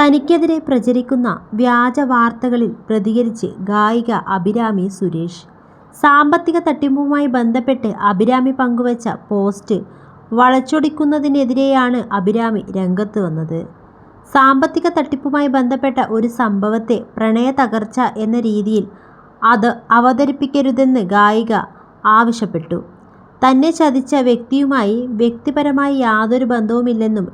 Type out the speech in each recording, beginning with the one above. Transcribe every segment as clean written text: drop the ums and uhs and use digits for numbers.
തനിക്കെതിരെ പ്രചരിക്കുന്ന വ്യാജ വാർത്തകളിൽ പ്രതികരിച്ച് ഗായിക അഭിരാമി സുരേഷ്. സാമ്പത്തിക തട്ടിപ്പുമായി ബന്ധപ്പെട്ട് അഭിരാമി പങ്കുവച്ച പോസ്റ്റ് വളച്ചൊടിക്കുന്നതിനെതിരെയാണ് അഭിരാമി രംഗത്ത് വന്നത്. സാമ്പത്തിക തട്ടിപ്പുമായി ബന്ധപ്പെട്ട ഒരു സംഭവത്തെ പ്രണയ തകർച്ച എന്ന രീതിയിൽ അവതരിപ്പിക്കരുതെന്ന് ഗായിക ആവശ്യപ്പെട്ടു. തന്നെ ചതിച്ച വ്യക്തിയുമായി വ്യക്തിപരമായി യാതൊരു ബന്ധവുമില്ലെന്നും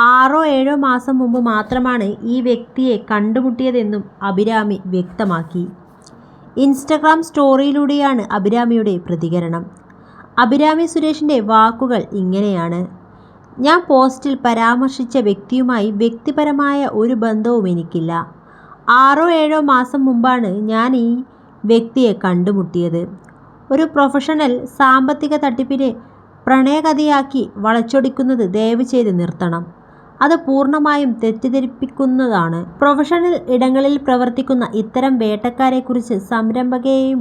6-7 മാസം മുമ്പ് മാത്രമാണ് ഈ വ്യക്തിയെ കണ്ടുമുട്ടിയതെന്നും അഭിരാമി വ്യക്തമാക്കി. ഇൻസ്റ്റഗ്രാം സ്റ്റോറിയിലൂടെയാണ് അഭിരാമിയുടെ പ്രതികരണം. അഭിരാമി സുരേഷിൻ്റെ വാക്കുകൾ ഇങ്ങനെയാണ്: ഞാൻ പോസ്റ്റിൽ പരാമർശിച്ച വ്യക്തിയുമായി വ്യക്തിപരമായ ഒരു ബന്ധവും എനിക്കില്ല. 6-7 മാസം മുമ്പാണ് ഞാൻ ഈ വ്യക്തിയെ കണ്ടുമുട്ടിയത്. ഒരു പ്രൊഫഷണൽ സാമ്പത്തിക തട്ടിപ്പിനെ പ്രണയകഥയാക്കി വളച്ചൊടിക്കുന്നത് ദയവ് ചെയ്ത് നിർത്തണം. അത് പൂർണ്ണമായും തെറ്റിദ്ധരിപ്പിക്കുന്നതാണ്. പ്രൊഫഷണൽ ഇടങ്ങളിൽ പ്രവർത്തിക്കുന്ന ഇത്തരം വേട്ടക്കാരെക്കുറിച്ച് സംരംഭകരെയും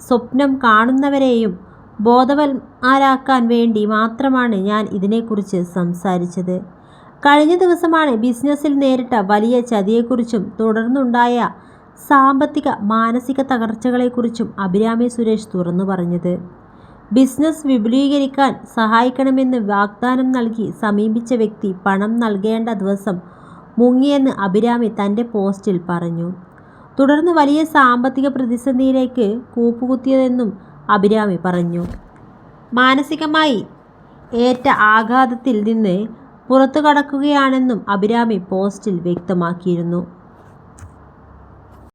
സ്വപ്നം കാണുന്നവരെയും ബോധവാന്മാരാക്കാൻ വേണ്ടി മാത്രമാണ് ഞാൻ ഇതിനെക്കുറിച്ച് സംസാരിച്ചത്. കഴിഞ്ഞ ദിവസമാണ് ബിസിനസ്സിൽ നേരിട്ട വലിയ ചതിയെക്കുറിച്ചും തുടർന്നുണ്ടായ സാമ്പത്തിക മാനസിക തകർച്ചകളെക്കുറിച്ചും അഭിരാമി സുരേഷ് തുറന്നു പറഞ്ഞത്. ബിസിനസ് വിപുലീകരിക്കാൻ സഹായിക്കണമെന്ന് വാഗ്ദാനം നൽകി സമീപിച്ച വ്യക്തി പണം നൽകേണ്ട ദിവസം മുങ്ങിയെന്ന് അഭിരാമി തൻ്റെ പോസ്റ്റിൽ പറഞ്ഞു. തുടർന്ന് വലിയ സാമ്പത്തിക പ്രതിസന്ധിയിലേക്ക് കൂപ്പുകുത്തിയതെന്നും അഭിരാമി പറഞ്ഞു. മാനസികമായി ഏറ്റ ആഘാതത്തിൽ നിന്ന് പുറത്തുകടക്കുകയാണെന്നും അഭിരാമി പോസ്റ്റിൽ വ്യക്തമാക്കിയിരുന്നു.